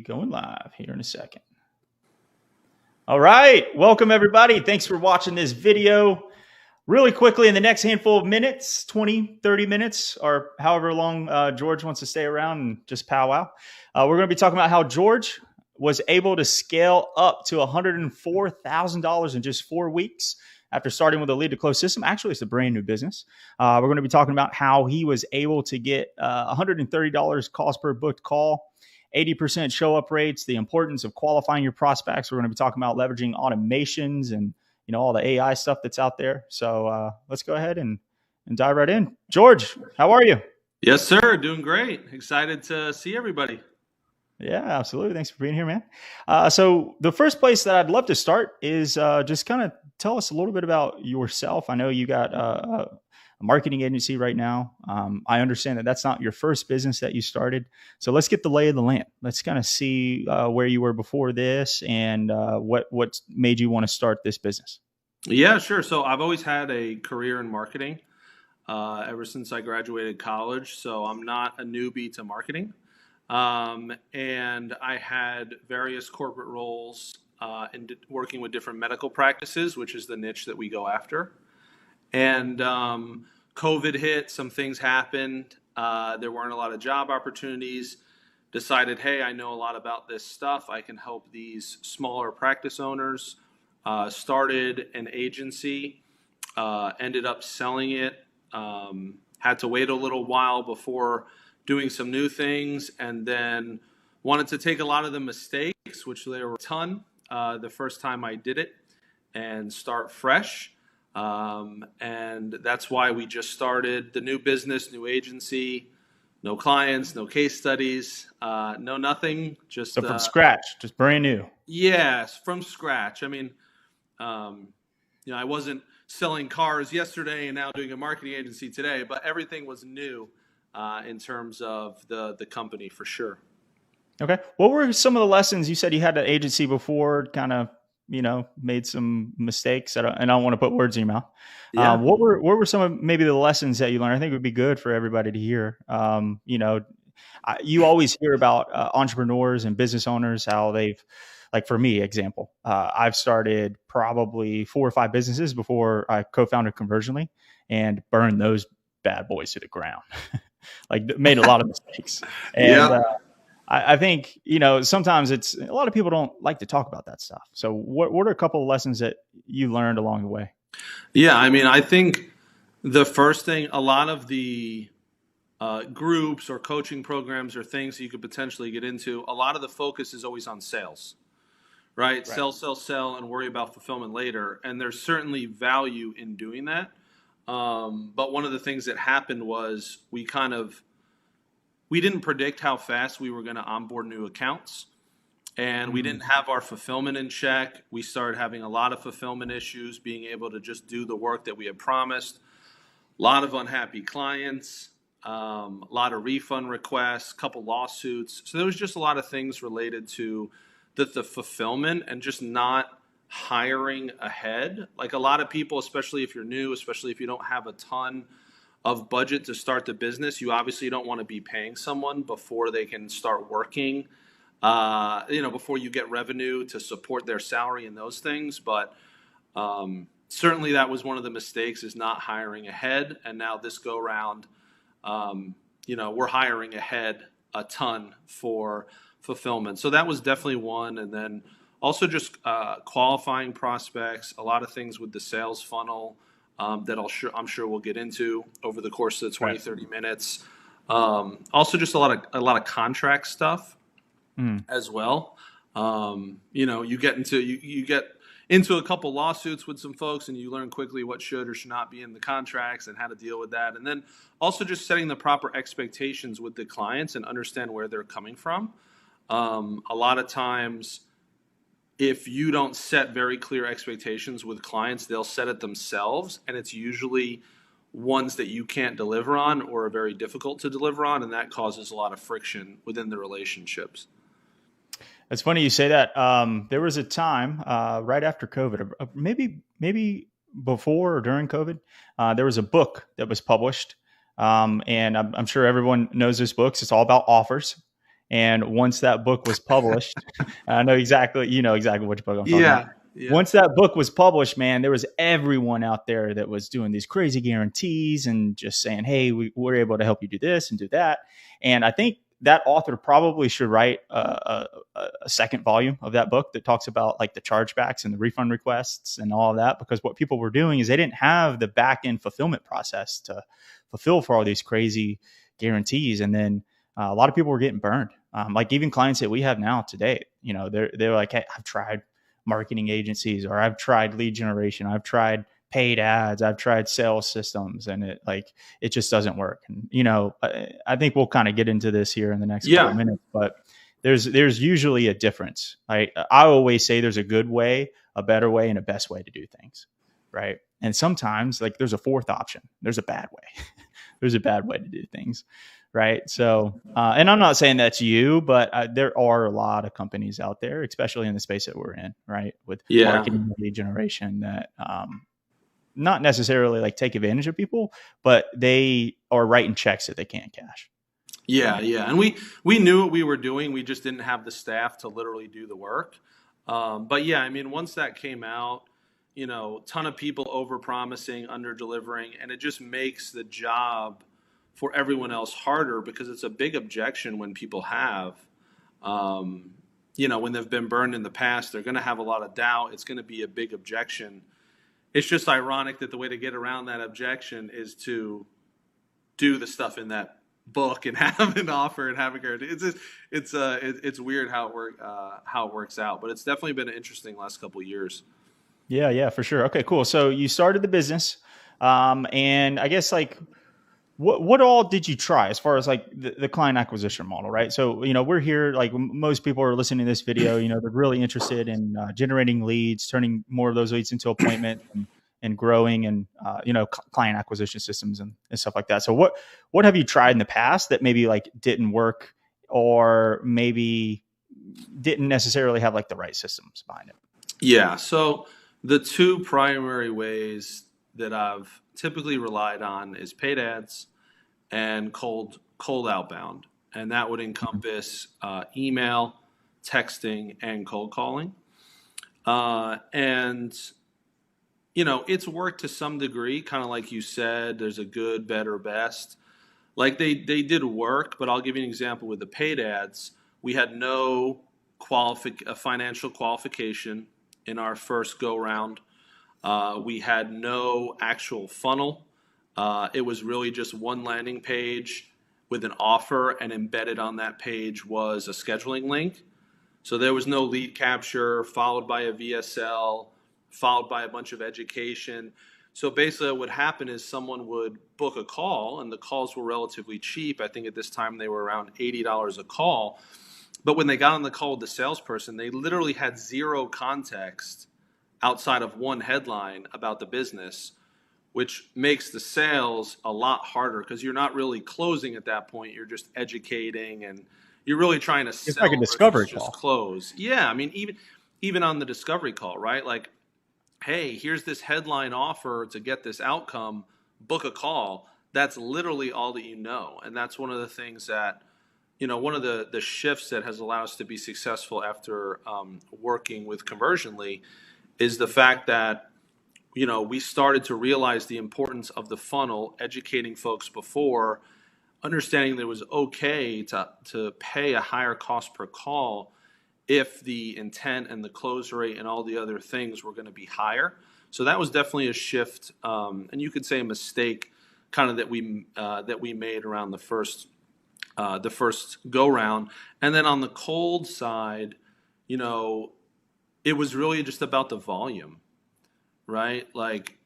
be going live here in a second. All right. Welcome, everybody. Thanks for watching this video. Really quickly, in the next handful of minutes, 20, 30 minutes, or however long George wants to stay around and just powwow, we're going to be talking about how George was able to scale up to $104,000 in just 4 weeks after starting with a lead to close system. Actually, it's a brand new business. We're going to be talking about how he was able to get $130 cost per booked call, 80% show up rates, the importance of qualifying your prospects. We're going to be talking about leveraging automations and all the AI stuff that's out there. So let's go ahead and dive right in. George, how are you? Yes, sir. Doing great. Excited to see everybody. Yeah, absolutely. Thanks for being here, man. So the first place that I'd love to start is just kind of tell us a little bit about yourself. I know you got a marketing agency right now. I understand that that's not your first business that you started. So let's get the lay of the land. Let's kind of see where you were before this and what made you want to start this business. Yeah, sure. So I've always had a career in marketing ever since I graduated college. So I'm not a newbie to marketing. And I had various corporate roles in working with different medical practices, which is the niche that we go after. And COVID hit, some things happened. There weren't a lot of job opportunities. Decided, hey, I know a lot about this stuff. I can help these smaller practice owners. Started an agency, ended up selling it. Had to wait a little while before doing some new things, and then wanted to take a lot of the mistakes, which there were a ton, the first time I did it, and start fresh. And that's why we just started the new business, new agency, no clients, no case studies, no nothing. Just so from scratch, just brand new. Yes, from scratch. I mean, I wasn't selling cars yesterday and now doing a marketing agency today, but everything was new in terms of the company for sure. Okay. What were some of the lessons? You said you had an agency before, kind of, made some mistakes. And I don't want to put words in your mouth. Yeah. What were some of maybe the lessons that you learned? I think it would be good for everybody to hear. You always hear about entrepreneurs and business owners, how they've, like for me, example, I've started probably 4 or 5 businesses before I co-founded Conversionly and burned those bad boys to the ground. Like made a lot of mistakes. And I think, sometimes it's a lot of people don't like to talk about that stuff. So what are a couple of lessons that you learned along the way? Yeah, I mean, I think the first thing, a lot of the groups or coaching programs or things that you could potentially get into, a lot of the focus is always on sales, right? Sell, and worry about fulfillment later. And there's certainly value in doing that. But one of the things that happened was we didn't predict how fast we were going to onboard new accounts, and we didn't have our fulfillment in check. We started having a lot of fulfillment issues, being able to just do the work that we had promised. A lot of unhappy clients, a lot of refund requests, a couple lawsuits. So there was just a lot of things related to the fulfillment and just not hiring ahead. Like a lot of people, especially if you're new, especially if you don't have a ton of budget to start the business, you obviously don't want to be paying someone before they can start working, before you get revenue to support their salary and those things. But certainly that was one of the mistakes, is not hiring ahead. And now this go round, we're hiring ahead a ton for fulfillment. So that was definitely one. And then also just qualifying prospects, a lot of things with the sales funnel that I'm sure we'll get into over the course of the 20, 30 minutes. Also just a lot of contract stuff as well. You get into a couple lawsuits with some folks, and you learn quickly what should or should not be in the contracts and how to deal with that. And then also just setting the proper expectations with the clients and understand where they're coming from. A lot of times, if you don't set very clear expectations with clients, they'll set it themselves, and it's usually ones that you can't deliver on or are very difficult to deliver on, and that causes a lot of friction within the relationships. It's funny you say that. There was a time right after COVID, maybe before or during COVID, there was a book that was published, and I'm sure everyone knows this book. It's all about offers. And once that book was published, I know exactly, you know exactly which book I'm talking about. Yeah. Once that book was published, man, there was everyone out there that was doing these crazy guarantees and just saying, hey, we're able to help you do this and do that. And I think that author probably should write a second volume of that book that talks about like the chargebacks and the refund requests and all of that, because what people were doing is they didn't have the back end fulfillment process to fulfill for all these crazy guarantees. And then a lot of people were getting burned. Like even clients that we have now today, you know, they're like, hey, I've tried marketing agencies, or I've tried lead generation, I've tried paid ads, I've tried sales systems, and it just doesn't work. And you know, I think we'll kind of get into this here in the next couple of minutes, but there's usually a difference. I always say there's a good way, a better way, and a best way to do things, right? And sometimes like there's a fourth option. There's a bad way. There's a bad way to do things. Right. So, and I'm not saying that's you, but there are a lot of companies out there, especially in the space that we're in, right, with marketing and lead generation that not necessarily like take advantage of people, but they are writing checks that they can't cash. Yeah. And we knew what we were doing. We just didn't have the staff to literally do the work. But yeah, I mean, once that came out, you know, ton of people over promising, under delivering, and it just makes the job for everyone else harder, because it's a big objection when people have, you know, when they've been burned in the past, they're going to have a lot of doubt. It's going to be a big objection. It's just ironic that the way to get around that objection is to do the stuff in that book and have an offer and have a guarantee. It's weird how it works out, but it's definitely been an interesting last couple of years. Yeah, for sure. Okay, cool. So you started the business, and I guess like, what all did you try as far as like the client acquisition model, right? So, you know, we're here, like most people are listening to this video, you know, they're really interested in generating leads, turning more of those leads into appointments and growing and, you know, client acquisition systems and stuff like that. So what have you tried in the past that maybe like didn't work, or maybe didn't necessarily have like the right systems behind it? Yeah. So the two primary ways that I've typically relied on is paid ads and cold outbound, and that would encompass email, texting, and cold calling. And you know, it's worked to some degree, kind of like you said. There's a good, better, best. Like they did work, but I'll give you an example with the paid ads. We had no financial qualification in our first go round. We had no actual funnel. It was really just one landing page with an offer, and embedded on that page was a scheduling link. So there was no lead capture, followed by a VSL, followed by a bunch of education. So basically what would happen is someone would book a call, and the calls were relatively cheap. I think at this time they were around $80 a call. But when they got on the call with the salesperson, they literally had zero context outside of one headline about the business, which makes the sales a lot harder, because you're not really closing at that point. You're just educating, and you're really trying to sell. It's like a discovery call. Just close. Yeah, I mean, even on the discovery call, right? Like, hey, here's this headline offer to get this outcome, book a call. That's literally all that you know. And that's one of the things that, you know, one of the shifts that has allowed us to be successful after working with Conversionly is the fact that, you know, we started to realize the importance of the funnel, educating folks before, understanding that it was okay to pay a higher cost per call if the intent and the close rate and all the other things were going to be higher. So that was definitely a shift, and you could say a mistake, kind of that we made around the first go round. And then on the cold side, you know, it was really just about the volume, right? Like,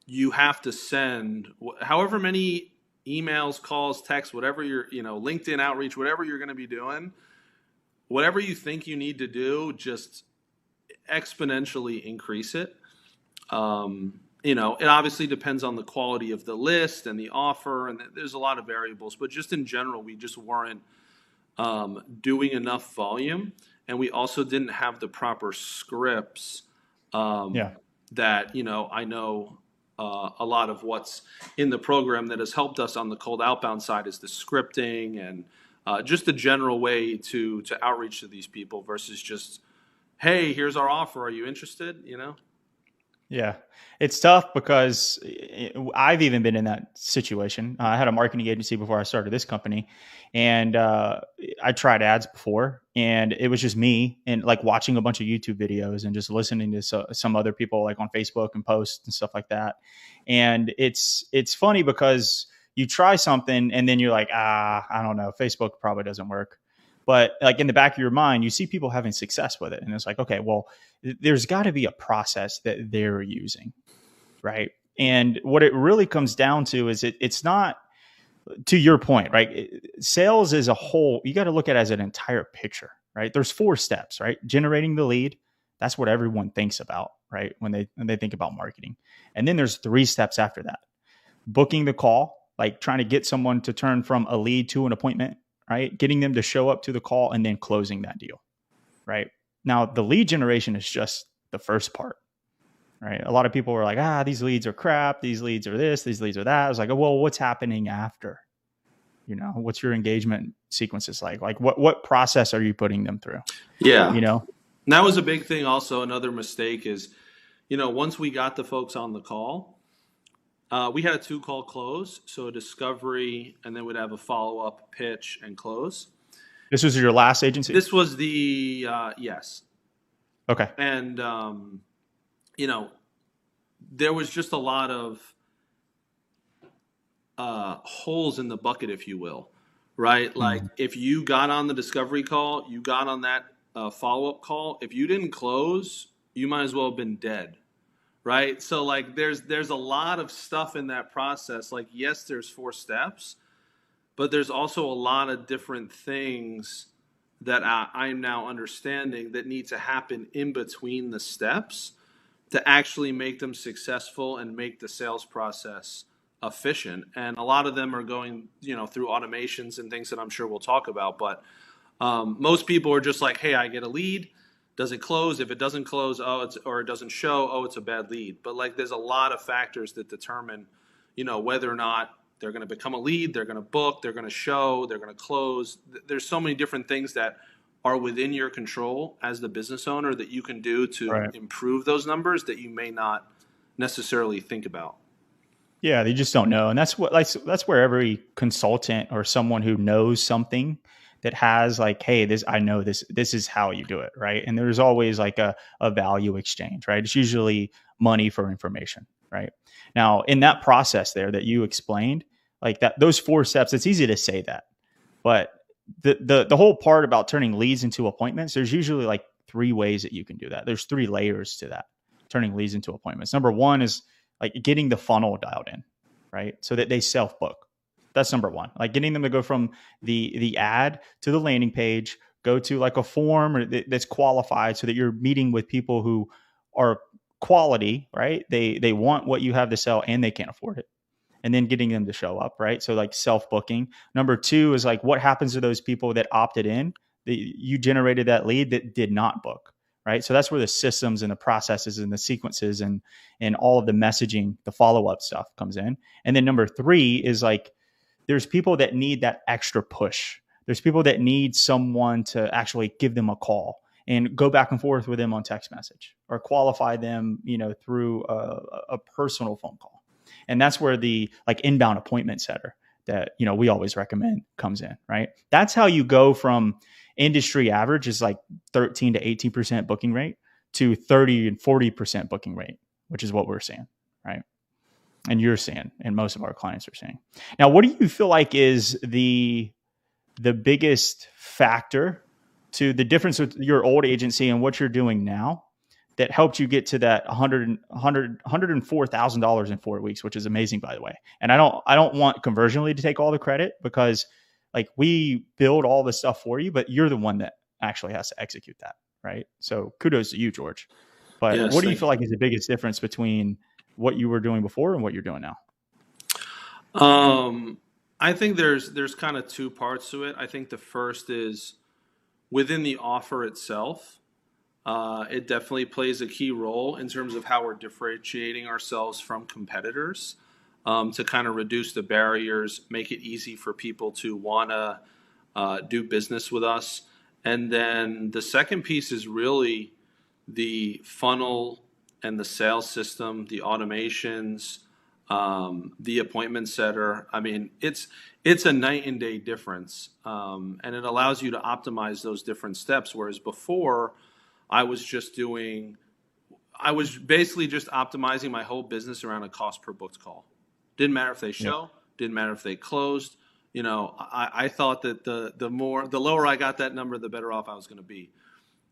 you have to send however many emails, calls, texts, whatever LinkedIn outreach, whatever you're going to be doing, whatever you think you need to do, just exponentially increase it. You know, it obviously depends on the quality of the list and the offer, and there's a lot of variables, but just in general, we just weren't doing enough volume, and we also didn't have the proper scripts that, you know, I know a lot of what's in the program that has helped us on the cold outbound side is the scripting and just a general way to outreach to these people versus just, hey, here's our offer. Are you interested? You know? Yeah, it's tough because I've even been in that situation. I had a marketing agency before I started this company, and I tried ads before, and it was just me and like watching a bunch of YouTube videos and just listening to some other people like on Facebook and posts and stuff like that. And it's funny because you try something and then you're like, I don't know, Facebook probably doesn't work. But like in the back of your mind, you see people having success with it, and it's like, okay, well, there's got to be a process that they're using, right? And what it really comes down to is it's not, to your point, right? Sales as a whole, you got to look at it as an entire picture, right? There's 4 steps, right? Generating the lead, that's what everyone thinks about, right? When they think about marketing. And then there's 3 steps after that. Booking the call, like trying to get someone to turn from a lead to an appointment, right? Getting them to show up to the call, and then closing that deal, right? Now, the lead generation is just the first part, right? A lot of people were like, these leads are crap. These leads are this, these leads are that. I was like, well, what's happening after? You know, what's your engagement sequences like? Like what process are you putting them through? Yeah. You know? And that was a big thing also. Another mistake is, once we got the folks on the call, we had a 2-call close. So a discovery, and then we'd have a follow-up, pitch, and close. This was your last agency? This was the, yes. Okay. And, there was just a lot of holes in the bucket, if you will, right? Like if you got on the discovery call, you got on that follow-up call, if you didn't close, you might as well have been dead, right? So like there's a lot of stuff in that process. Like, yes, there's 4 steps, but there's also a lot of different things that I'm now understanding that need to happen in between the steps to actually make them successful and make the sales process efficient. And a lot of them are going, through automations and things that I'm sure we'll talk about. But most people are just like, hey, I get a lead. Does it close? If it doesn't close, or it doesn't show, it's a bad lead. But like, there's a lot of factors that determine, whether or not they're going to become a lead, they're going to book, they're going to show, they're going to close. There's so many different things that are within your control as the business owner that you can do to improve those numbers that you may not necessarily think about. Yeah, they just don't know. And that's where every consultant or someone who knows something that has like, hey, I know this is how you do it, right? And there's always like a value exchange, right? It's usually money for information, right? Now, in that process there that you explained, like those 4 steps, it's easy to say that, but the whole part about turning leads into appointments, there's usually like 3 ways that you can do that. There's 3 layers to that, turning leads into appointments. Number 1 is like getting the funnel dialed in, right? So that they self-book. That's number 1. Like getting them to go from the ad to the landing page, go to like a form that's qualified so that you're meeting with people who are quality, right? They want what you have to sell and they can't afford it. And then getting them to show up, right? So like self-booking. Number 2 is like what happens to those people that opted in, that you generated that lead that did not book, right? So that's where the systems and the processes and the sequences and all of the messaging, the follow-up stuff comes in. And then number 3 is like, there's people that need that extra push. There's people that need someone to actually give them a call and go back and forth with them on text message or qualify them, through a personal phone call. And that's where the like inbound appointment setter that, we always recommend comes in, right? That's how you go from industry average is like 13 to 18% booking rate to 30 and 40% booking rate, which is what we're seeing, right? And you're seeing, and most of our clients are seeing. Now, what do you feel like is the biggest factor to the difference with your old agency and what you're doing now that helped you get to that $104,000 in 4 weeks, which is amazing, by the way. And I don't want Conversion Lead to take all the credit because like we build all the stuff for you, but you're the one that actually has to execute that, right? So kudos to you, George. But yes, what do you feel like is the biggest difference between what you were doing before and what you're doing now? I think there's kind of 2 parts to it. I think the first is within the offer itself. It definitely plays a key role in terms of how we're differentiating ourselves from competitors, to kind of reduce the barriers, make it easy for people to want to do business with us. And then the second piece is really the funnel and the sales system, the automations, the appointment setter. I mean, it's a night and day difference, and it allows you to optimize those different steps. Whereas before, I was basically just optimizing my whole business around a cost per booked call. Didn't matter if they show, didn't matter if they closed. You know, I thought that the lower I got that number, the better off I was going to be.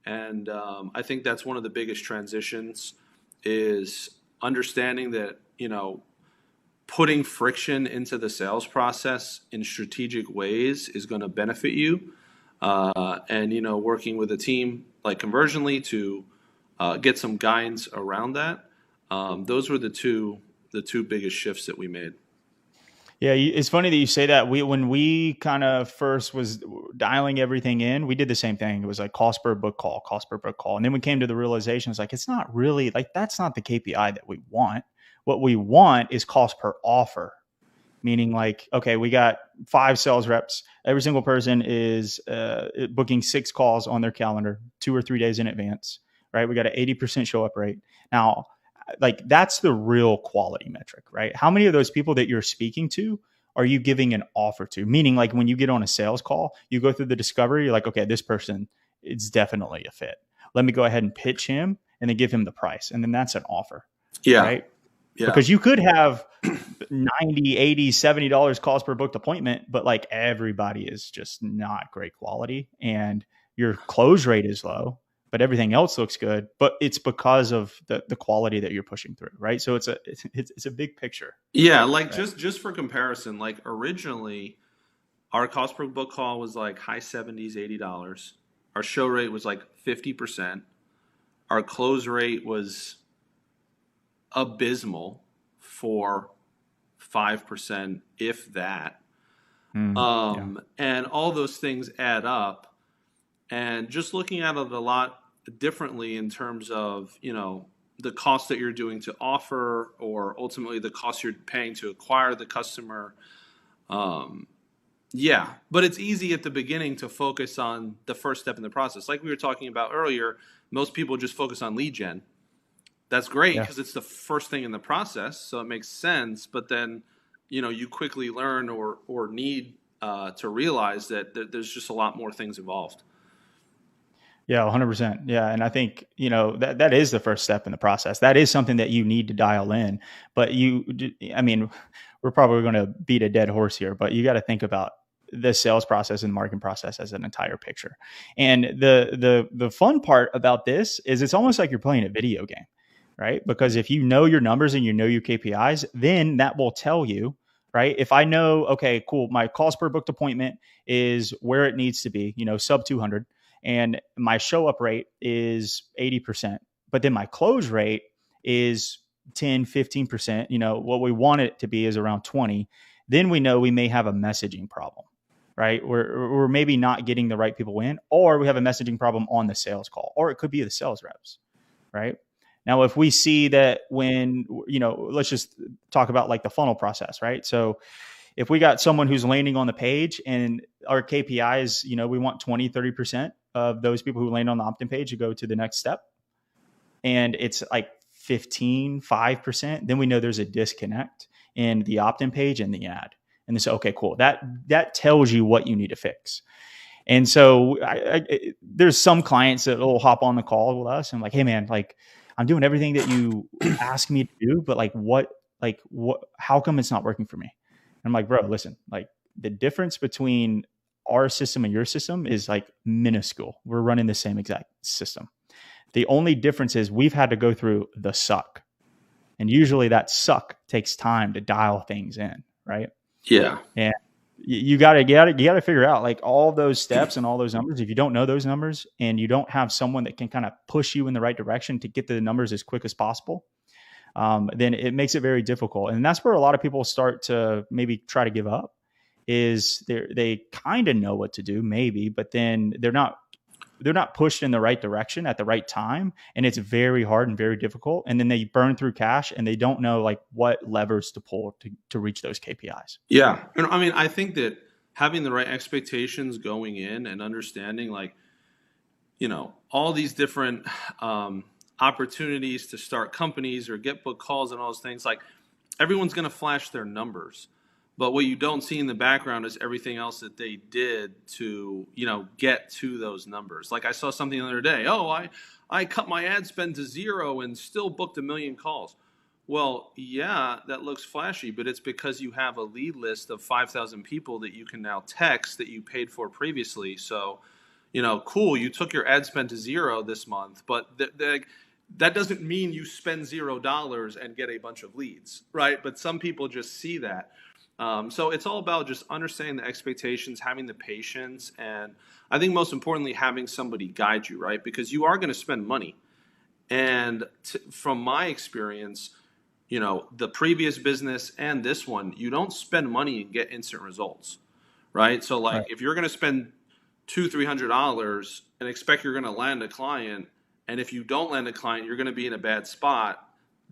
And I think that's one of the biggest transitions is understanding that, you know, putting friction into the sales process in strategic ways is going to benefit you. And, you know, working with a team like Conversionly to get some guidance around that. Those were the two biggest shifts that we made. Yeah, it's funny that you say that. When we kind of first was dialing everything in, we did the same thing. It was like cost per book call, cost per book call. And then we came to the realization, it's like, it's not really like, that's not the KPI that we want. What we want is cost per offer, meaning like, okay, we got 5 sales reps. Every single person is booking 6 calls on their calendar 2 or 3 days in advance, right? We got an 80% show up rate. Now, like that's the real quality metric, right? How many of those people that you're speaking to are you giving an offer to? Meaning like when you get on a sales call, you go through the discovery, you're like, okay, this person is definitely a fit. Let me go ahead and pitch him and then give him the price. And then that's an offer. Yeah. Right. Yeah. Because you could have $90, $80, $70 cost per booked appointment, but like everybody is just not great quality and your close rate is low, but everything else looks good. But it's because of the quality that you're pushing through, right? So it's a big picture. Yeah, like right? just for comparison, like originally our cost per book call was like high 70s, $80. Our show rate was like 50%. Our close rate was abysmal for 5%, if that. And all those things add up. And just looking at it a lot differently in terms of, you know, the cost that you're doing to offer or ultimately the cost you're paying to acquire the customer. Yeah, but it's easy at the beginning to focus on the first step in the process. Like we were talking about earlier, most people just focus on lead gen. That's great because it's the first thing in the process, so it makes sense. But then, you know, you quickly learn or need to realize that there's just a lot more things involved. Yeah, 100%. Yeah. And I think, you know, that is the first step in the process. That is something that you need to dial in. But I mean, we're probably going to beat a dead horse here, but you got to think about the sales process and marketing process as an entire picture. And the fun part about this is it's almost like you're playing a video game, right? Because if you know your numbers and you know your KPIs, then that will tell you, right? If I know, okay, cool, my cost per booked appointment is where it needs to be, you know, sub 200. And my show up rate is 80%, but then my close rate is 10, 15%. You know, what we want it to be is around 20. Then we know we may have a messaging problem, right? We're maybe not getting the right people in, or we have a messaging problem on the sales call, or it could be the sales reps, right? Now, if we see that when, you know, let's just talk about like the funnel process, right? So if we got someone who's landing on the page and our KPIs, you know, we want 20, 30% of those people who land on the opt-in page to go to the next step. And it's like 5%, then we know there's a disconnect in the opt-in page and the ad. And they say, okay, cool. That tells you what you need to fix. And so there's some clients that will hop on the call with us and like, hey man, like I'm doing everything that you ask me to do, but what, how come it's not working for me? I'm like, bro, listen, like the difference between our system and your system is like minuscule. We're running the same exact system. The only difference is we've had to go through the suck. And usually that suck takes time to dial things in, right? Yeah. And you got to figure out like all those steps and all those numbers. If you don't know those numbers and you don't have someone that can kind of push you in the right direction to get to the numbers as quick as possible, then it makes it very difficult. And that's where a lot of people start to maybe try to give up is they kind of know what to do maybe, but then they're not pushed in the right direction at the right time. And it's very hard and very difficult. And then they burn through cash and they don't know like what levers to pull to reach those KPIs. Yeah. And I mean, I think that having the right expectations going in and understanding like, all these different opportunities to start companies or get book calls and all those things, like everyone's going to flash their numbers. But what you don't see in the background is everything else that they did to, get to those numbers. Like I saw something the other day. Oh, I cut my ad spend to 0 and still booked 1 million calls. Well, yeah, that looks flashy, but it's because you have a lead list of 5,000 people that you can now text that you paid for previously. So, cool, you took your ad spend to 0 this month, but that doesn't mean you spend $0 and get a bunch of leads, right? But some people just see that. So it's all about just understanding the expectations, having the patience, and I think most importantly, having somebody guide you, right? Because you are going to spend money. And from my experience, the previous business and this one, you don't spend money and get instant results, right? So like Right. if you're going to spend $200-300 and expect you're going to land a client, and if you don't land a client, you're going to be in a bad spot.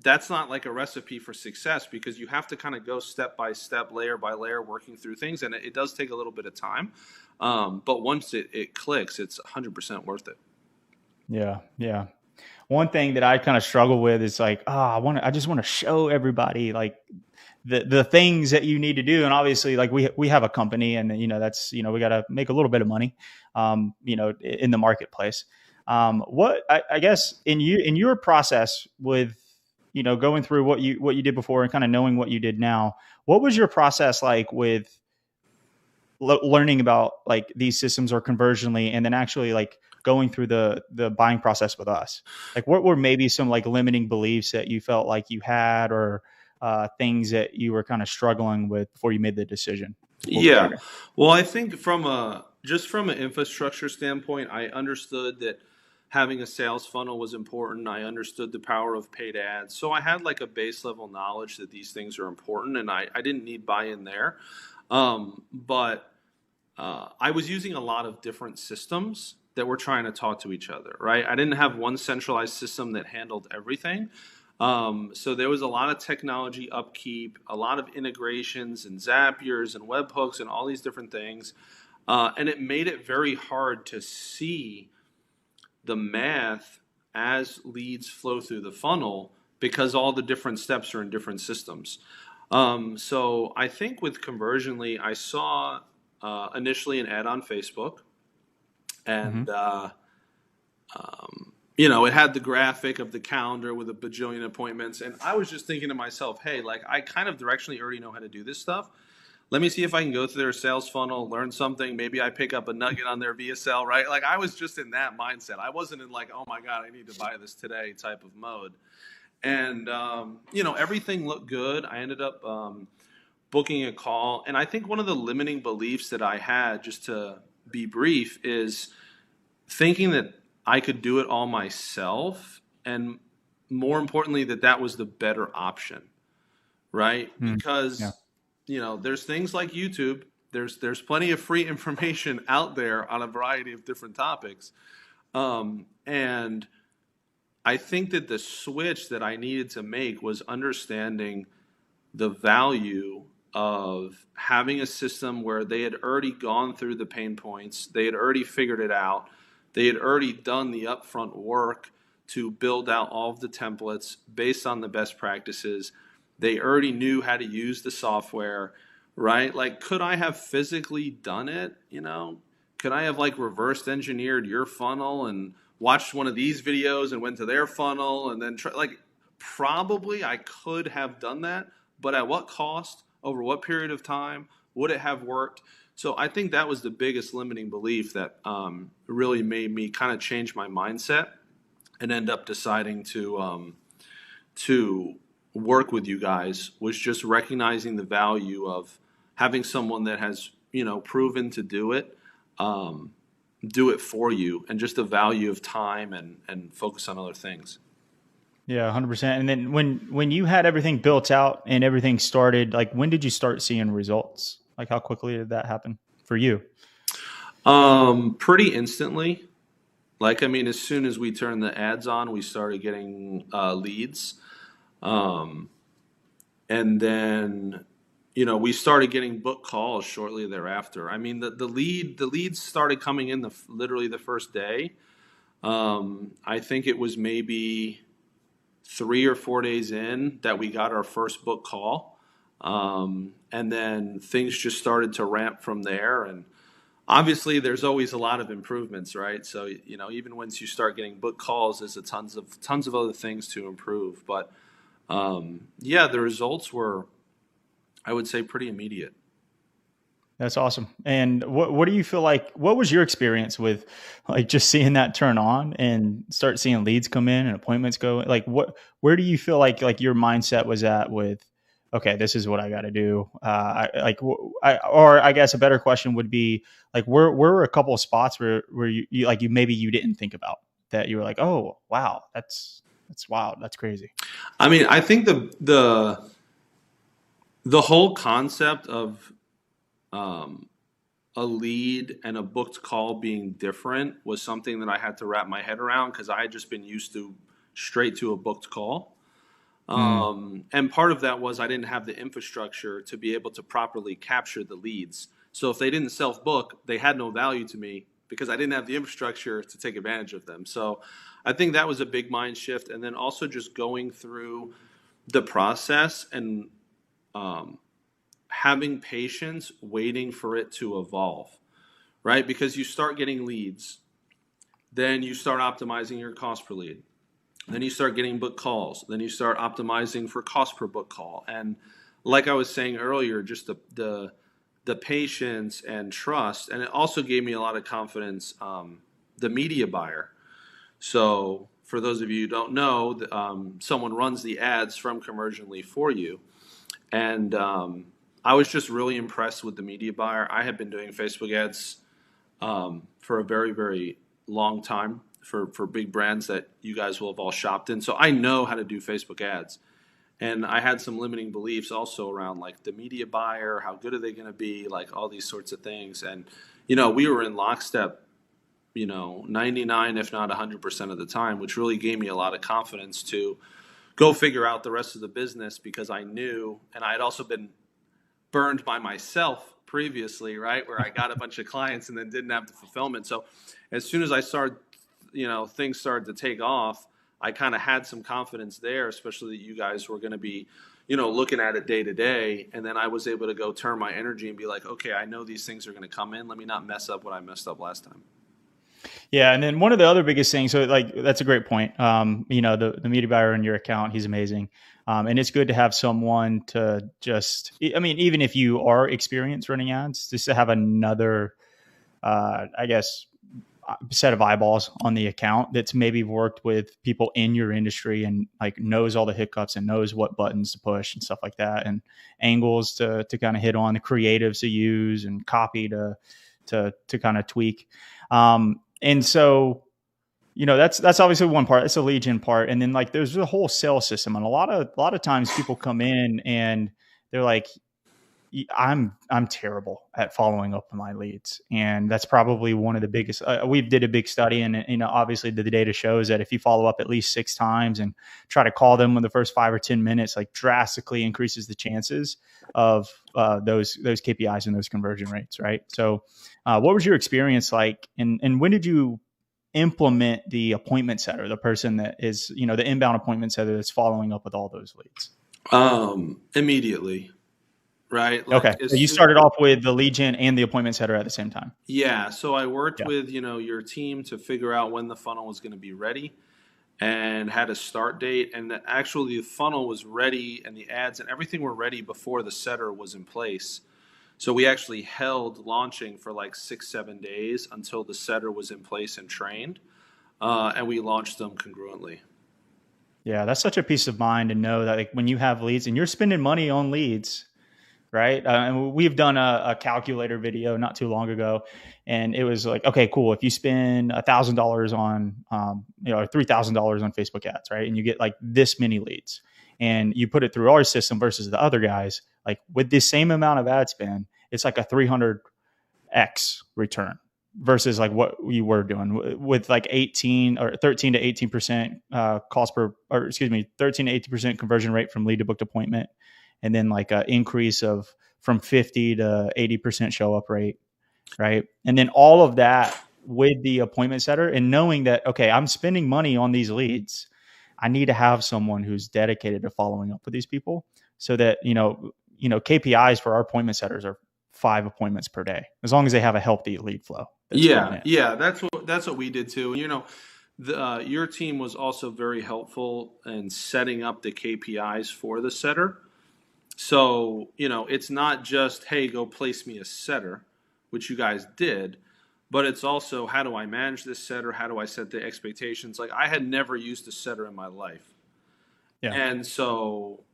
That's not like a recipe for success, because you have to kind of go step by step, layer by layer, working through things. And it does take a little bit of time. But once it clicks, it's 100% worth it. Yeah. Yeah. One thing that I kind of struggle with is like, I just want to show everybody like the things that you need to do. And obviously like we have a company, and that's, we got to make a little bit of money, in the marketplace. What I guess in your process with, going through what you did before and kind of knowing what you did now, what was your process like with learning about like these systems or Conversionly, and then actually like going through the buying process with us? Like what were maybe some like limiting beliefs that you felt like you had, or things that you were kind of struggling with before you made the decision to pull the Yeah. trigger? Well, I think just from an infrastructure standpoint, I understood that having a sales funnel was important. I understood the power of paid ads. So I had like a base level knowledge that these things are important, and I didn't need buy-in there. But I was using a lot of different systems that were trying to talk to each other, right? I didn't have one centralized system that handled everything. So there was a lot of technology upkeep, a lot of integrations and Zapiers and webhooks and all these different things. And it made it very hard to see the math as leads flow through the funnel, because all the different steps are in different systems. So I think with Conversionly, I saw initially an ad on Facebook, and Mm-hmm. it had the graphic of the calendar with a bajillion appointments, and I was just thinking to myself, hey, like I kind of directionally already know how to do this stuff. Let me see if I can go through their sales funnel, learn something. Maybe I pick up a nugget on their VSL, right? Like I was just in that mindset. I wasn't in like, oh my God, I need to buy this today type of mode. And, everything looked good. I ended up booking a call. And I think one of the limiting beliefs that I had, just to be brief, is thinking that I could do it all myself. And more importantly, that was the better option, right? Yeah. Because there's things like YouTube. There's plenty of free information out there on a variety of different topics, and I think that the switch that I needed to make was understanding the value of having a system where they had already gone through the pain points, they had already figured it out, they had already done the upfront work to build out all of the templates based on the best practices. They already knew how to use the software, right? Like, could I have physically done it? Could I have like reversed engineered your funnel and watched one of these videos and went to their funnel and then probably I could have done that, but at what cost? Over what period of time? Would it have worked? So I think that was the biggest limiting belief that really made me kind of change my mindset and end up deciding to work with you guys, was just recognizing the value of having someone that has proven to do it for you, and just the value of time and focus on other things. Yeah, 100%. And then when you had everything built out and everything started, like when did you start seeing results? Like how quickly did that happen for you? Pretty instantly. Like, I mean, as soon as we turned the ads on, we started getting leads. And then, we started getting book calls shortly thereafter. I mean, the leads started coming in literally the first day. I think it was maybe 3 or 4 days in that we got our first book call. And then things just started to ramp from there. And obviously there's always a lot of improvements, right? So, even once you start getting book calls, there's tons of other things to improve. But yeah, the results were, I would say, pretty immediate. That's awesome. And what do you feel like, what was your experience with like just seeing that turn on and start seeing leads come in and appointments go? Like where do you feel like your mindset was at with, okay, this is what I got to do. Or I guess a better question would be like, where were a couple of spots where maybe you didn't think about that you were like, oh, wow, that's wild. That's crazy. I mean, I think the whole concept of a lead and a booked call being different was something that I had to wrap my head around because I had just been used to straight to a booked call. And part of that was I didn't have the infrastructure to be able to properly capture the leads. So if they didn't self-book, they had no value to me because I didn't have the infrastructure to take advantage of them. So I think that was a big mind shift. And then also just going through the process and having patience, waiting for it to evolve, right? Because you start getting leads, then you start optimizing your cost per lead. Then you start getting book calls. Then you start optimizing for cost per book call. And like I was saying earlier, just the patience and trust. And it also gave me a lot of confidence, the media buyer. So for those of you who don't know, someone runs the ads from Conversionly for you. And I was just really impressed with the media buyer. I have been doing Facebook ads for a very, very long time for big brands that you guys will have all shopped in. So I know how to do Facebook ads. And I had some limiting beliefs also around like the media buyer, how good are they going to be, like all these sorts of things. And, we were in lockstep, 99, if not 100% of the time, which really gave me a lot of confidence to go figure out the rest of the business because I knew, and I had also been burned by myself previously, right? Where I got a bunch of clients and then didn't have the fulfillment. So as soon as I started, things started to take off, I kind of had some confidence there, especially that you guys were going to be, looking at it day to day. And then I was able to go turn my energy and be like, okay, I know these things are going to come in. Let me not mess up what I messed up last time. Yeah. And then one of the other biggest things, so like, that's a great point. The media buyer in your account, he's amazing. And it's good to have someone to just, even if you are experienced running ads, just to have another, set of eyeballs on the account that's maybe worked with people in your industry and like knows all the hiccups and knows what buttons to push and stuff like that, and angles to kind of hit on, the creatives to use and copy to kind of tweak. And so, that's obviously one part. It's a lead gen part. And then like, there's the whole sales system. And a lot of times people come in and they're like, I'm terrible at following up on my leads. And that's probably one of the biggest, we did a big study and, obviously the data shows that if you follow up at least 6 times and try to call them in the first 5 or 10 minutes, like drastically increases the chances of those KPIs and those conversion rates. Right. So what was your experience like? And when did you implement the appointment setter, the person that is, the inbound appointment setter that's following up with all those leads? Immediately. Right. Like, okay. So you started off with the lead gen and the appointment setter at the same time. Yeah. So I worked with, your team to figure out when the funnel was going to be ready and had a start date. And actually the funnel was ready and the ads and everything were ready before the setter was in place. So we actually held launching for like 6-7 days until the setter was in place and trained. And we launched them congruently. Yeah. That's such a peace of mind to know that like when you have leads and you're spending money on leads, right? And we've done a calculator video not too long ago, and it was like, okay, cool. If you spend $1,000 on, or $3,000 on Facebook ads, right, and you get like this many leads, and you put it through our system versus the other guys, like with the same amount of ad spend, it's like a 300x return versus like what you were doing with like 13 to 18% 13 to 18% conversion rate from lead to booked appointment. And then like an increase of from 50 to 80% show up rate, right? And then all of that with the appointment setter and knowing that, okay, I'm spending money on these leads. I need to have someone who's dedicated to following up with these people so that, KPIs for our appointment setters are 5 appointments per day, as long as they have a healthy lead flow. Yeah, that's what we did too. Your team was also very helpful in setting up the KPIs for the setter. So, it's not just, hey, go place me a setter, which you guys did, but it's also, how do I manage this setter? How do I set the expectations? Like, I had never used a setter in my life. Yeah. And so,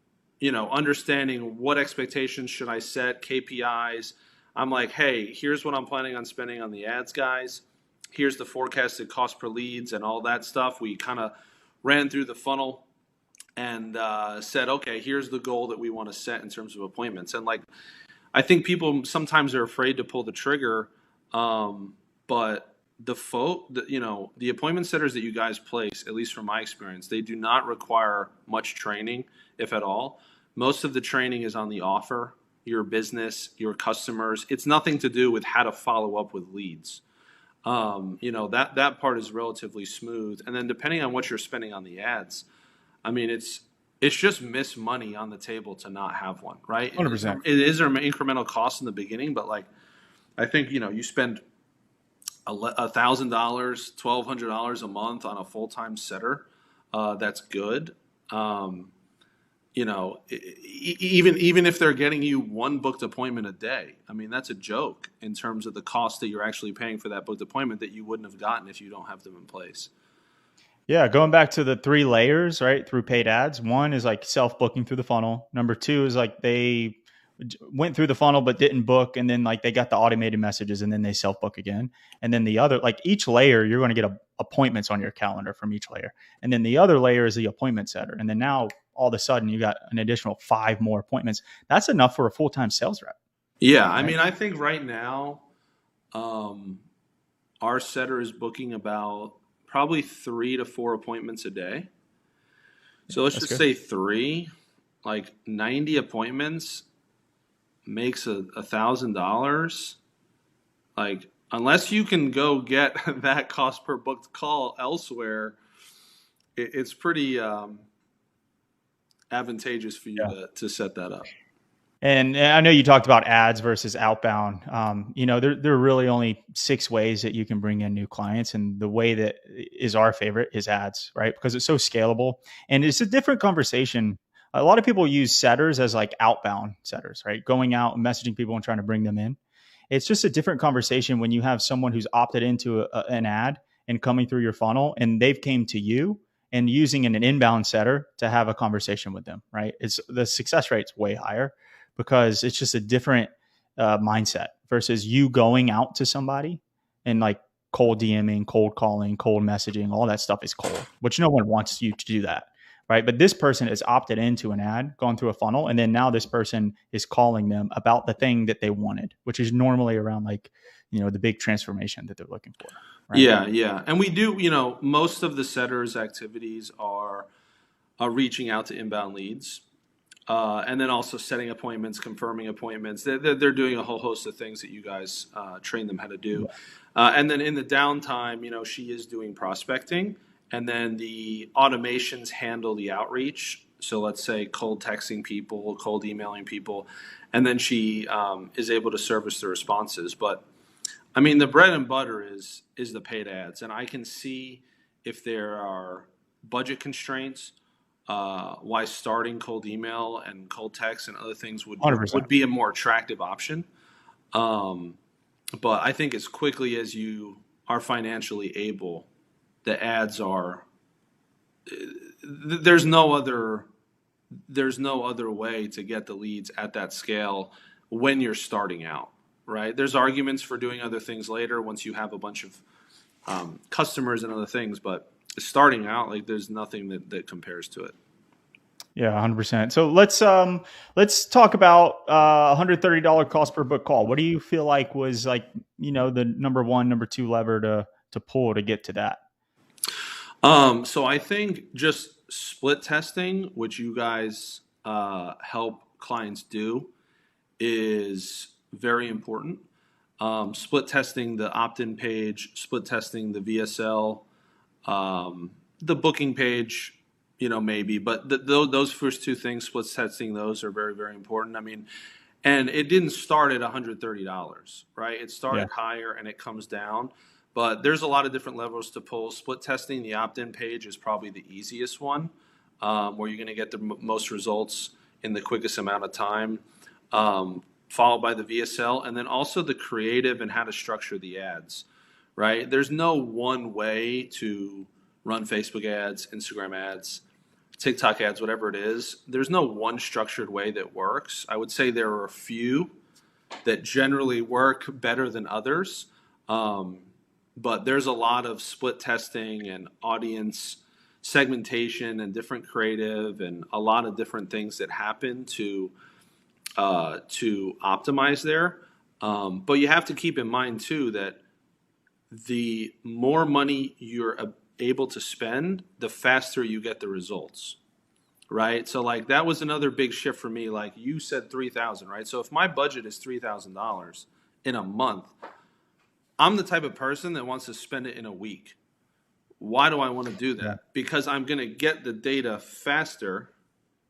understanding what expectations should I set, KPIs. I'm like, hey, here's what I'm planning on spending on the ads, guys. Here's the forecasted cost per leads and all that stuff. We kind of ran through the funnel and said, okay, here's the goal that we want to set in terms of appointments. And like, I think people sometimes are afraid to pull the trigger, but the appointment setters that you guys place, at least from my experience, they do not require much training, if at all. Most of the training is on the offer, your business, your customers. It's nothing to do with how to follow up with leads. That part is relatively smooth. And then depending on what you're spending on the ads, I mean, it's just miss money on the table to not have one, right? 100%. It is an incremental cost in the beginning, but like, I think, you spend $1,000, $1,200 a month on a full-time setter. That's good. Even if they're getting you one booked appointment a day, I mean, that's a joke in terms of the cost that you're actually paying for that booked appointment that you wouldn't have gotten if you don't have them in place. Yeah, going back to the 3 layers, right, through paid ads. 1 is like self-booking through the funnel. Number 2 is like they went through the funnel but didn't book, and then like they got the automated messages and then they self-book again. And then the other, like each layer, you're going to get appointments on your calendar from each layer. And then the other layer is the appointment setter. And then now all of a sudden you got an additional 5 more appointments. That's enough for a full-time sales rep. Yeah, right? I mean, I think right now our setter is booking about probably 3 to 4 appointments a day. So let's just say 3, like 90 appointments makes $1,000. Like, unless you can go get that cost per booked call elsewhere, it's pretty advantageous for you to set that up. And I know you talked about ads versus outbound. There are really only 6 ways that you can bring in new clients. And the way that is our favorite is ads, right? Because it's so scalable and it's a different conversation. A lot of people use setters as like outbound setters, right? Going out and messaging people and trying to bring them in. It's just a different conversation when you have someone who's opted into an ad and coming through your funnel and they've came to you and using an inbound setter to have a conversation with them, right? The success rate's way higher because it's just a different mindset versus you going out to somebody and like cold DMing, cold calling, cold messaging, all that stuff is cold, which no one wants you to do that, right? But this person has opted into an ad, gone through a funnel, and then now this person is calling them about the thing that they wanted, which is normally around like, the big transformation that they're looking for. Right? Yeah. And we do, most of the setters activities are reaching out to inbound leads. And then also setting appointments, confirming appointments. They're doing a whole host of things that you guys train them how to do. And then in the downtime, she is doing prospecting. And then the automations handle the outreach. So let's say cold texting people, cold emailing people. And then she is able to service the responses. But, I mean, the bread and butter is the paid ads. And I can see if there are budget constraints, why starting cold email and cold text and other things would be a more attractive option. But I think as quickly as you are financially able, the ads are. There's no other way to get the leads at that scale when you're starting out, right? There's arguments for doing other things later once you have a bunch of customers and other things, but starting out, like there's nothing that compares to it. Yeah, 100%. So let's talk about $130 cost per book call. What do you feel like was like, the number 1, number 2 lever to pull to get to that? So I think just split testing, which you guys help clients do, is very important. Split testing the opt-in page, split testing the VSL, the booking page, maybe, but those first two things, split testing those are very, very important. I mean, and it didn't start at $130, right? It started higher and it comes down, but there's a lot of different levels to pull. Split testing the opt-in page is probably the easiest one, where you're going to get the most results in the quickest amount of time, followed by the VSL, and then also the creative and how to structure the ads, right? There's no one way to run Facebook ads, Instagram ads, TikTok ads, whatever it is. There's no one structured way that works. I would say there are a few that generally work better than others, but there's a lot of split testing and audience segmentation and different creative and a lot of different things that happen to optimize there. But you have to keep in mind too that the more money you're able to spend, the faster you get the results, right? So like that was another big shift for me. Like you said, 3,000, right? So if my budget is $3,000 in a month, I'm the type of person that wants to spend it in a week. Why do I want to do that? Because I'm going to get the data faster,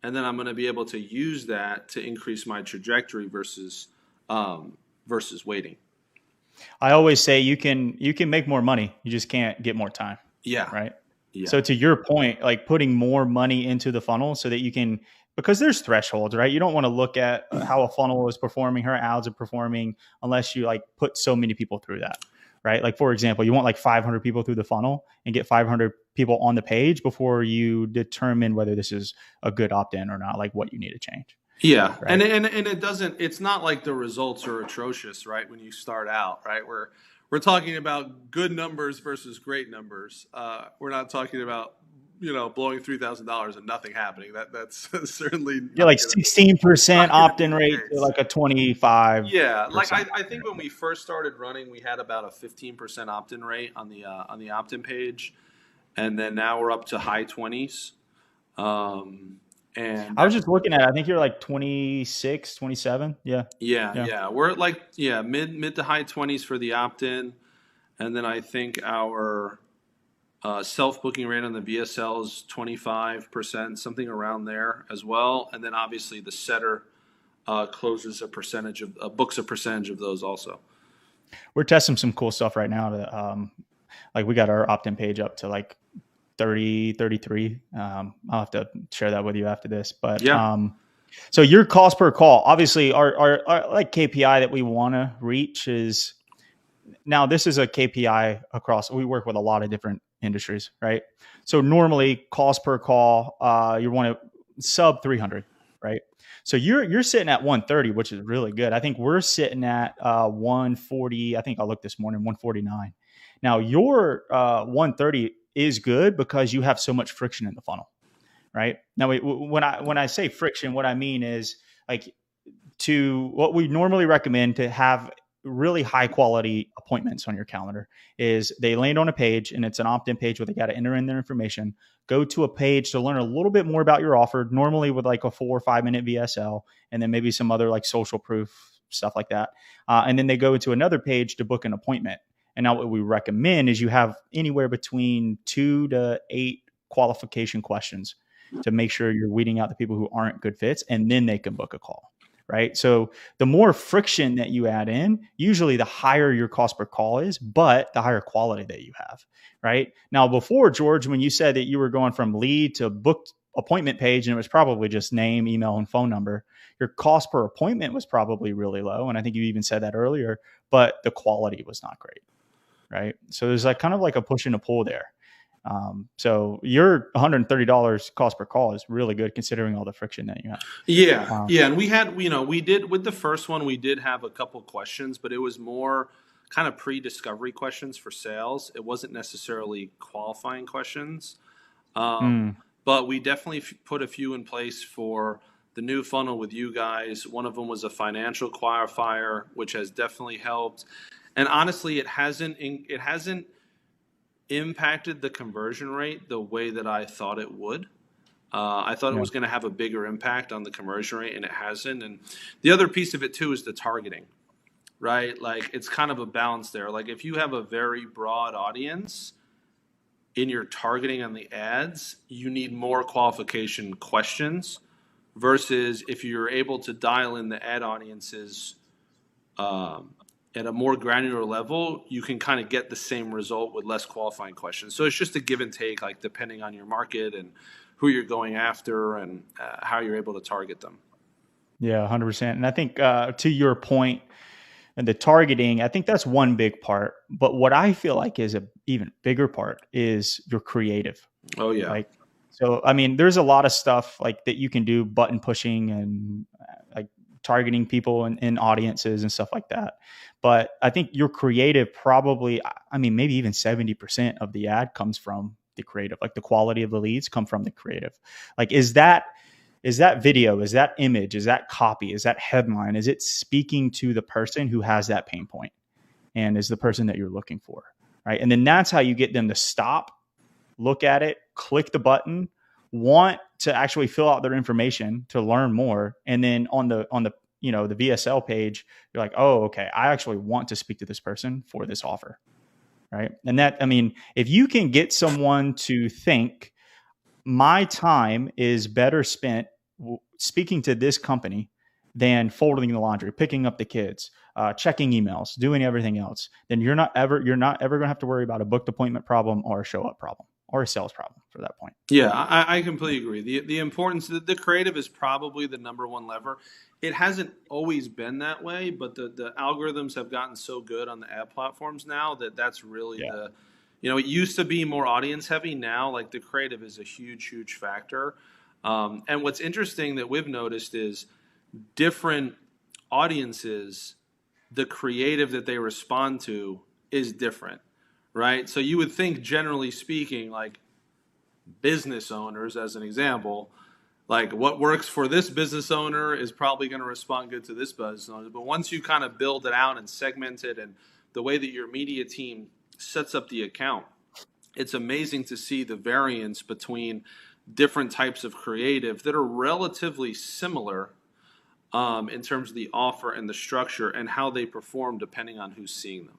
and then I'm going to be able to use that to increase my trajectory versus waiting. I always say you can make more money. You just can't get more time. Yeah. Right. Yeah. So to your point, like putting more money into the funnel so that you can, because there's thresholds, right? You don't want to look at how a funnel is performing, how ads are performing, unless you like put so many people through that, right? Like for example, you want like 500 people through the funnel and get 500 people on the page before you determine whether this is a good opt-in or not, like what you need to change. Yeah. Right? And it's not like the results are atrocious, right? When you start out, right? We're talking about good numbers versus great numbers. We're not talking about, blowing $3,000 and nothing happening. That's certainly like 16% opt-in rate to like a 25. Yeah, like I think when we first started running, we had about a 15% opt-in rate on the opt-in page, and then now we're up to high 20s. And I was just looking at it. I think you're like 26, 27. Yeah. We're at like mid to high 20s for the opt-in, and then I think our self-booking rate on the VSL is 25%, something around there as well. And then obviously the setter closes books a percentage of those also. We're testing some cool stuff right now. Like we got our opt-in page up to like 30, 33. I'll have to share that with you after this. But so your cost per call, obviously our like KPI that we want to reach is, now this is a KPI across, we work with a lot of different industries, right? So normally cost per call, you want to sub 300, right? So you're sitting at 130, which is really good. I think we're sitting at 140. I think I looked this morning, 149. Now your 130 is good because you have so much friction in the funnel, right? Now when I say friction, what I mean is like what we normally recommend to have really high quality appointments on your calendar is they land on a page and it's an opt-in page where they got to enter in their information, go to a page to learn a little bit more about your offer, normally with like a 4 or 5 minute VSL, and then maybe some other like social proof stuff like that. And then they go to another page to book an appointment. And now what we recommend is you have anywhere between 2 to 8 qualification questions to make sure you're weeding out the people who aren't good fits, and then they can book a call. Right. So the more friction that you add in, usually the higher your cost per call is, but the higher quality that you have. Right. Now, before, George, when you said that you were going from lead to booked appointment page, and it was probably just name, email, and phone number, your cost per appointment was probably really low. And I think you even said that earlier, but the quality was not great. Right. So there's like kind of like a push and a pull there. So your $130 cost per call is really good considering all the friction that you have. Yeah. And we did with the first one, we did have a couple questions, but it was more kind of pre-discovery questions for sales. It wasn't necessarily qualifying questions. But we definitely put a few in place for the new funnel with you guys. One of them was a financial qualifier, which has definitely helped. And honestly, it hasn't impacted the conversion rate the way that I thought it would. I thought it Yeah. was going to have a bigger impact on the conversion rate, and it hasn't. And the other piece of it too is the targeting, right? Like it's kind of a balance there. Like if you have a very broad audience in your targeting on the ads, you need more qualification questions versus if you're able to dial in the ad audiences um, at a more granular level, you can kind of get the same result with less qualifying questions. So it's just a give and take, like depending on your market and who you're going after and how you're able to target them. Yeah, 100%. And I think to your point, and the targeting, I think that's one big part. But what I feel like is a even bigger part is your creative. Oh yeah, Like, so I mean, there's a lot of stuff like that you can do, button pushing and like targeting people in audiences and stuff like that. But I think your creative probably, I mean, maybe even 70% of the ad comes from the creative. Like the quality of the leads come from the creative. Like, is that video, is that image, is that copy, is that headline, is it speaking to the person who has that pain point and is the person that you're looking for, right? And then that's how you get them to stop, look at it, click the button, want to actually fill out their information to learn more. And then on the the VSL page, you're like, oh, okay, I actually want to speak to this person for this offer, right? And that, I mean, if you can get someone to think my time is better spent speaking to this company than folding the laundry, picking up the kids, checking emails, doing everything else, then you're not ever going to have to worry about a booked appointment problem or a show up problem or a sales problem for that point. yeah, I completely agree. The importance, the creative is probably the number one lever. It hasn't always been that way, but the algorithms have gotten so good on the ad platforms now that that's really Yeah. it used to be more audience heavy. Now, like the creative is a huge factor. And what's interesting that we've noticed is different audiences, the creative that they respond to is different, right? So you would think, generally speaking, like business owners, as an example, like what works for this business owner is probably going to respond good to this business owner. But once you kind of build it out and segment it and the way that your media team sets up the account, it's amazing to see the variance between different types of creative that are relatively similar in terms of the offer and the structure and how they perform depending on who's seeing them.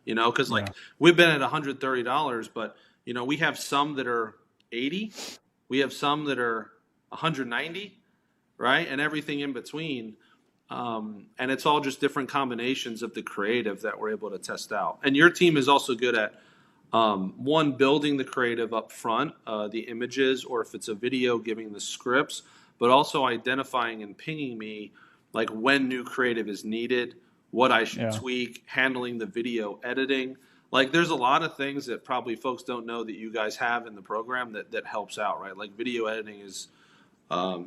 Because like Yeah. we've been at $130, but we have some that are 80, we have some that are 190, right, and everything in between. And it's all just different combinations of the creative that we're able to test out. And your team is also good at one, building the creative up front, the images, or if it's a video, giving the scripts, but also identifying and pinging me like when new creative is needed, what I should tweak, handling the video editing. Like there's a lot of things that probably folks don't know that you guys have in the program that helps out, right? Like video editing is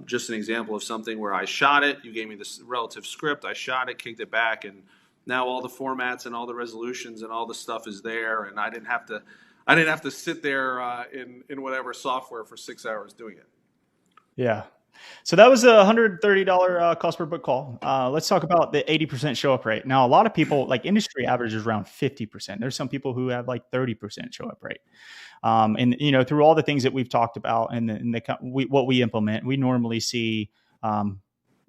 just an example of something where I shot it, you gave me this relative script, I shot it, kicked it back, and now all the formats and all the resolutions and all the stuff is there, and I didn't have to sit there in whatever software for 6 hours doing it. Yeah. So that was a $130 cost per book call. Let's talk about the 80% show up rate. Now, a lot of people, like industry average is around 50%. There's some people who have like 30% show up rate. And through all the things that we've talked about and what we implement, we normally see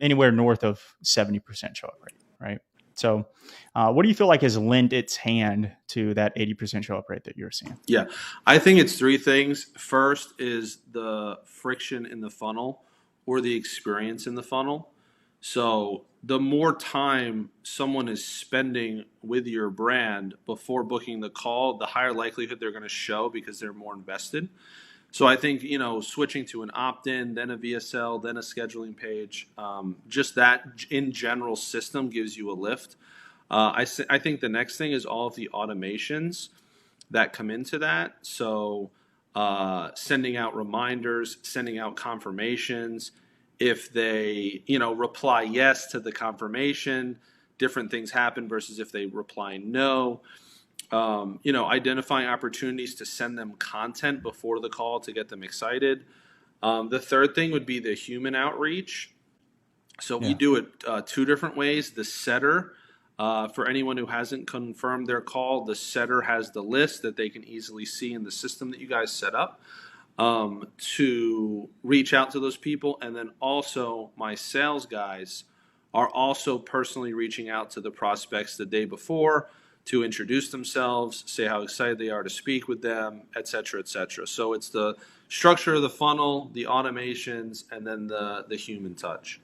anywhere north of 70% show up rate, right? So what do you feel like has lent its hand to that 80% show up rate that you're seeing? Yeah, I think it's three things. First is the friction in the funnel or the experience in the funnel. So the more time someone is spending with your brand before booking the call, the higher likelihood they're going to show because they're more invested. So I think, switching to an opt-in, then a VSL, then a scheduling page, just that in general system gives you a lift. I think the next thing is all of the automations that come into that. So sending out reminders, sending out confirmations. If they, reply yes to the confirmation, different things happen versus if they reply no. Identifying opportunities to send them content before the call to get them excited. The third thing would be the human outreach. So we do it two different ways. The setter, for anyone who hasn't confirmed their call, the setter has the list that they can easily see in the system that you guys set up. to reach out to those people. And then also my sales guys are also personally reaching out to the prospects the day before to introduce themselves, say how excited they are to speak with them, et cetera, et cetera. So it's the structure of the funnel, the automations, and then the human touch.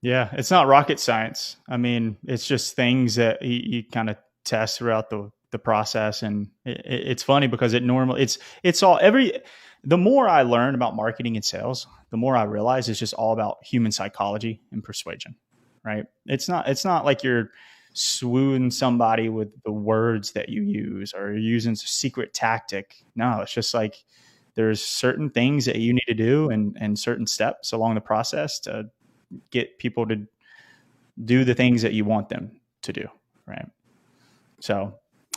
Yeah, it's not rocket science. I mean, it's just things that you kind of test throughout the process, and it's funny because it's all every. The more I learn about marketing and sales, the more I realize it's just all about human psychology and persuasion, right? It's not like you're swooning somebody with the words that you use or you're using a secret tactic. No, it's just like there's certain things that you need to do and certain steps along the process to get people to do the things that you want them to do. Right. So,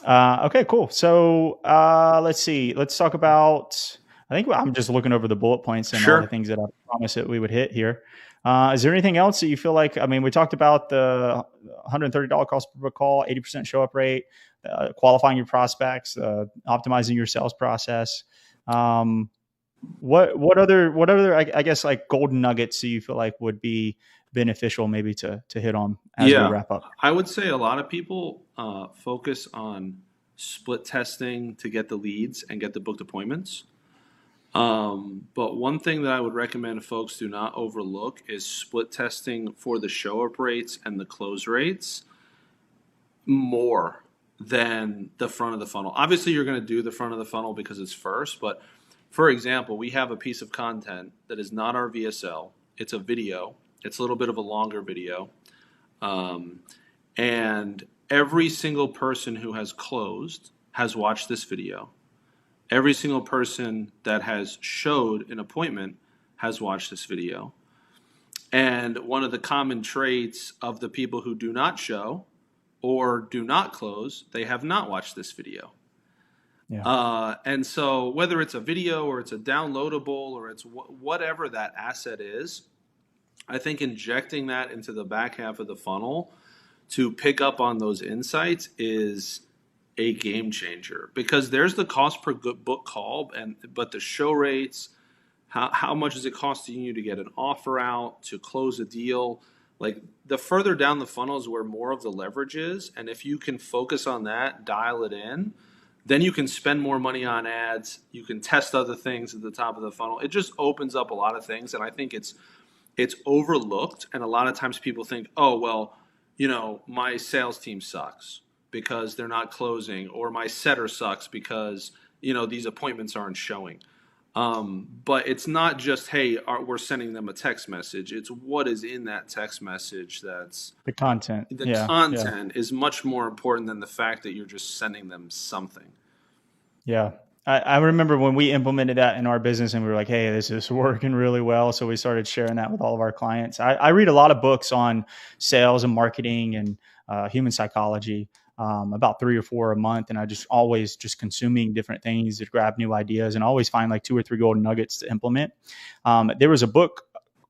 okay, cool. So, let's see. Let's talk about, I think I'm just looking over the bullet points and all the Sure. things that I promised that we would hit here. Is there anything else that you feel like, I mean, we talked about the $130 cost per call, 80% show up rate, qualifying your prospects, optimizing your sales process. Um, what other I guess like golden nuggets do you feel like would be beneficial maybe to hit on as we Yeah, wrap up? I would say a lot of people focus on split testing to get the leads and get the booked appointments. But one thing that I would recommend folks do not overlook is split testing for the show up rates and the close rates more than the front of the funnel. Obviously, you're going to do the front of the funnel because it's first, but for example, we have a piece of content that is not our VSL. It's a video. It's a little bit of a longer video. Um, and every single person who has closed has watched this video. Every single person that has showed an appointment has watched this video. And one of the common traits of the people who do not show or do not close, they have not watched this video. Yeah. And so whether it's a video or it's a downloadable or it's whatever that asset is, I think injecting that into the back half of the funnel to pick up on those insights is a game changer, because there's the cost per book call, but the show rates, how much is it costing you to get an offer out, to close a deal? Like the further down the funnel is where more of the leverage is. And if you can focus on that, dial it in, then you can spend more money on ads. You can test other things at the top of the funnel. It just opens up a lot of things. And I think it's overlooked. And a lot of times people think, oh, well, my sales team sucks because they're not closing, or my setter sucks because, these appointments aren't showing. But it's not just, hey, we're sending them a text message. It's what is in that text message. That's The content. the Yeah. content is much more important than the fact that you're just sending them something. Yeah. I remember when we implemented that in our business and we were like, hey, this is working really well. So we started sharing that with all of our clients. I read a lot of books on sales and marketing and human psychology, about 3 or 4 a month. And I just always just consuming different things to grab new ideas and always find like 2 or 3 golden nuggets to implement. There was a book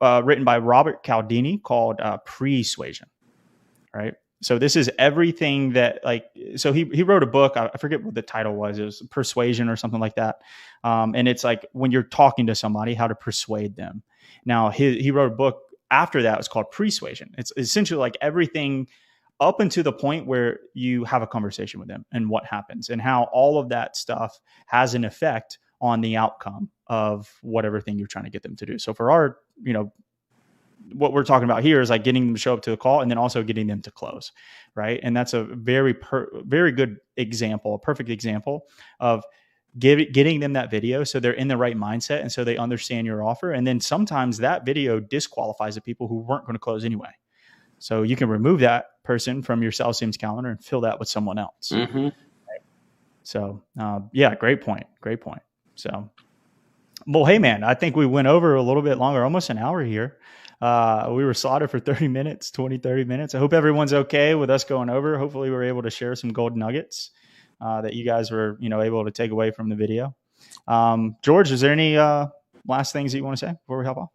written by Robert Cialdini called Persuasion, right? So this is everything that so he wrote a book. I forget what the title was. It was Persuasion or something like that. And it's like when you're talking to somebody, how to persuade them. Now he wrote a book after that. It's called Persuasion. It's essentially like everything up until the point where you have a conversation with them and what happens and how all of that stuff has an effect on the outcome of whatever thing you're trying to get them to do. So for our, what we're talking about here is like getting them to show up to the call and then also getting them to close, right? And that's a very good example, a perfect example of getting them that video so they're in the right mindset and so they understand your offer. And then sometimes that video disqualifies the people who weren't going to close anyway. So you can remove that person from your sales team's calendar and fill that with someone else. Mm-hmm. Right? So yeah, great point. So, well, hey man, I think we went over a little bit longer, almost an hour here. We were slotted for 30 minutes. I hope everyone's okay with us going over. Hopefully we were able to share some gold nuggets that you guys were, able to take away from the video. George, is there any last things that you want to say before we hop off?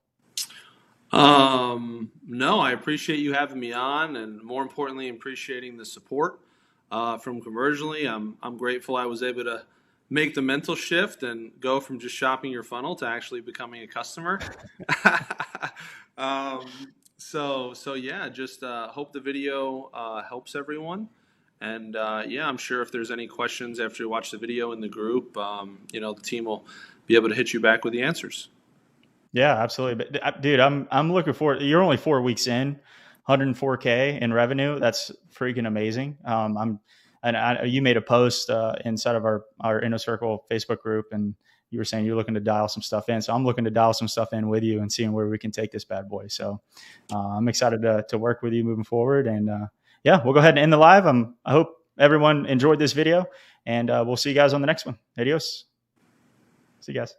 No, I appreciate you having me on, and more importantly, appreciating the support from Conversionly. I'm grateful I was able to make the mental shift and go from just shopping your funnel to actually becoming a customer. um, so yeah, just hope the video helps everyone. And yeah, I'm sure if there's any questions after you watch the video in the group, the team will be able to hit you back with the answers. Yeah, absolutely. But dude, I'm looking forward. You're only 4 weeks in, 104K in revenue. That's freaking amazing. You made a post inside of our Inner Circle Facebook group, and you were saying you're looking to dial some stuff in. So I'm looking to dial some stuff in with you and seeing where we can take this bad boy. So I'm excited to work with you moving forward. And yeah, we'll go ahead and end the live. I hope everyone enjoyed this video, and we'll see you guys on the next one. Adios. See you guys.